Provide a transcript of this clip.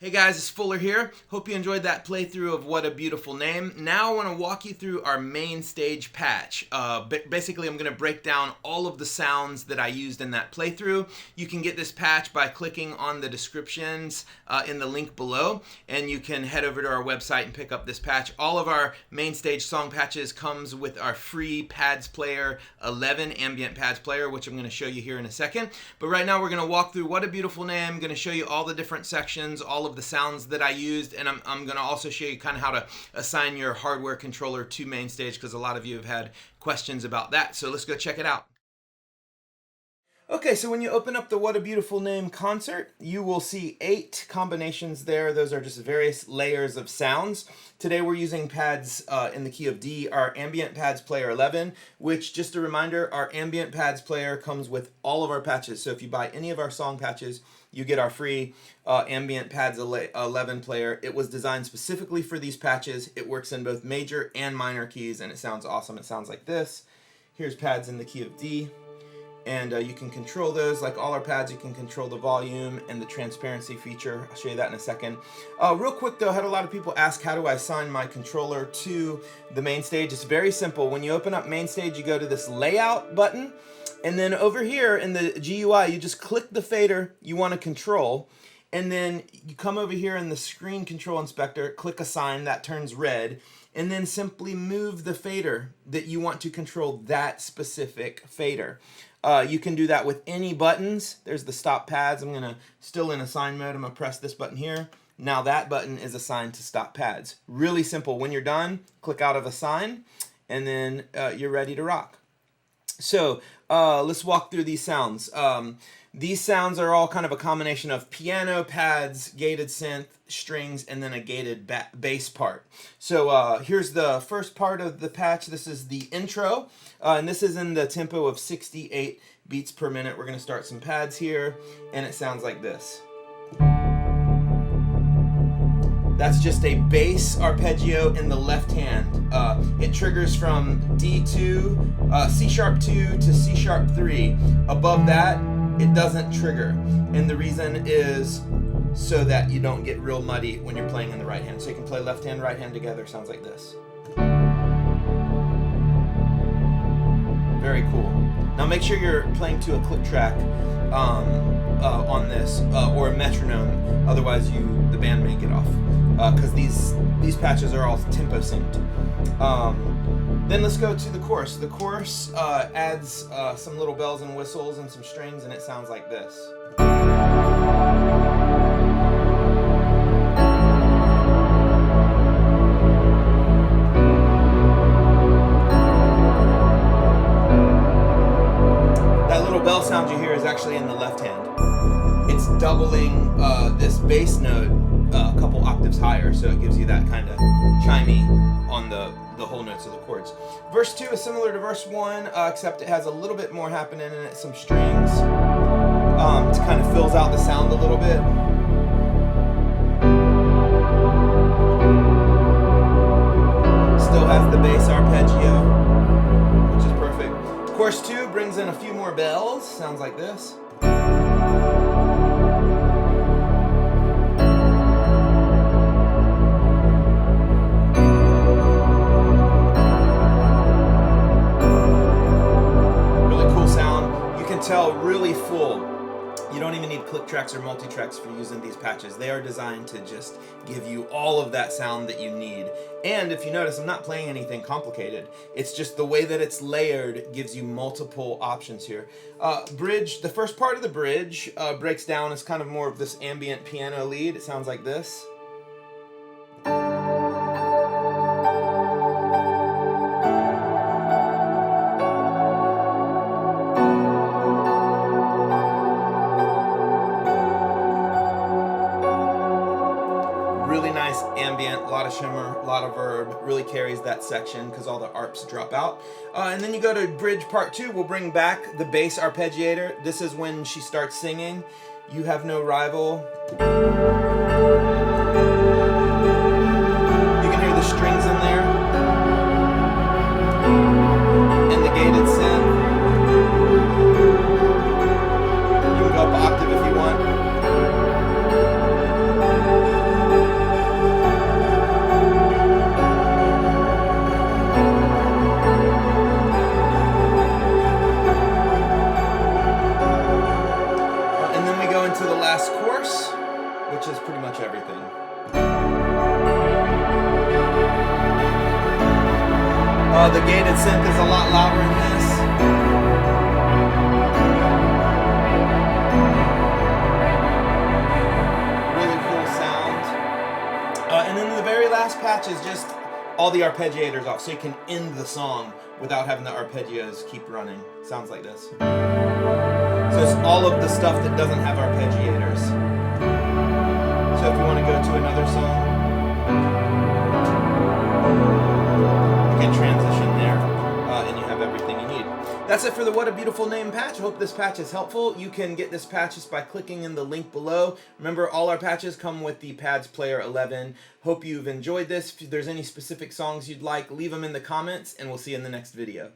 Hey guys, it's Fuller here. Hope you enjoyed that playthrough of What a Beautiful Name. Now I want to walk you through our MainStage Patch. Basically, I'm going to break down all of the sounds that I used in that playthrough. You can get this patch by clicking on the descriptions in the link below, and you can head over to our website and pick up this patch. All of our MainStage song patches comes with our free Pads Player 11 ambient Pads Player, which I'm going to show you here in a second. But right now we're going to walk through What a Beautiful Name. I'm going to show you all the different sections, all of the sounds that I used, and I'm going to also show you kind of how to assign your hardware controller to MainStage, because a lot of you have had questions about that. So let's go check it out. Okay, so when you open up the What a Beautiful Name concert, you will see 8 combinations there. Those are just various layers of sounds. Today we're using pads in the key of D, our ambient Pads Player 11, which, just a reminder, our ambient Pads Player comes with all of our patches. So if you buy any of our song patches, you get our free ambient Pads 11 player. It was designed specifically for these patches. It works in both major and minor keys, and it sounds awesome. It sounds like this. Here's pads in the key of D. And you can control those. Like all our pads, you can control the volume and the transparency feature. I'll show you that in a second. Real quick though, I had a lot of people ask, how do I assign my controller to the MainStage? It's very simple. When you open up MainStage, you go to this layout button, and then over here in the GUI, you just click the fader you want to control, and then you come over here in the screen control inspector, click assign, that turns red, and then simply move the fader that you want to control that specific fader. You can do that with any buttons. There's the stop pads. I'm gonna, still in assign mode, I'm gonna press this button here. Now that button is assigned to stop pads. Really simple. When you're done, click out of assign, and then you're ready to rock. So let's walk through these sounds. These sounds are all kind of a combination of piano, pads, gated synth, strings, and then a gated bass part. So here's the first part of the patch. This is the intro, and this is in the tempo of 68 beats per minute. We're going to start some pads here, and it sounds like this. That's just a bass arpeggio in the left hand. It triggers from D2, C sharp 2 to C sharp 3. Above that, it doesn't trigger. And the reason is so that you don't get real muddy when you're playing in the right hand. So you can play left hand, right hand together. Sounds like this. Very cool. Now make sure you're playing to a click track on this, or a metronome. Otherwise the band may get off. Because these patches are all tempo synced. Then let's go to the chorus. The chorus adds some little bells and whistles and some strings, and it sounds like this. That little bell sound you hear is actually in the left hand. It's doubling this bass note a couple octaves higher, so it gives you that kind of chimey on the whole notes of the chords. Verse 2 is similar to verse 1, except it has a little bit more happening in it, some strings. It kind of fills out the sound a little bit. Still has the bass arpeggio, which is perfect. Chorus 2 brings in a few more bells, sounds like this. Tell really full. You don't even need click tracks or multi-tracks for using these patches. They are designed to just give you all of that sound that you need. And if you notice, I'm not playing anything complicated. It's just the way that it's layered gives you multiple options here. Bridge, the first part of the bridge breaks down as kind of more of this ambient piano lead. It sounds like this. Really nice ambient, a lot of shimmer, a lot of verb, really carries that section because all the arps drop out. And then you go to bridge part 2, we'll bring back the bass arpeggiator. This is when she starts singing, "You Have No Rival." You can hear the strings in there, and the gated synth. You can go up octave if you want. The gated synth is a lot louder in this. Really cool sound. And then the very last patch is just all the arpeggiators off, so you can end the song without having the arpeggios keep running. Sounds like this. So it's all of the stuff that doesn't have arpeggiators. So if you want to go to another song, you can transition there, and you have everything you need. That's it for the What a Beautiful Name patch. I hope this patch is helpful. You can get this patch just by clicking in the link below. Remember, all our patches come with the Pads Player 11. Hope you've enjoyed this. If there's any specific songs you'd like, leave them in the comments, and we'll see you in the next video.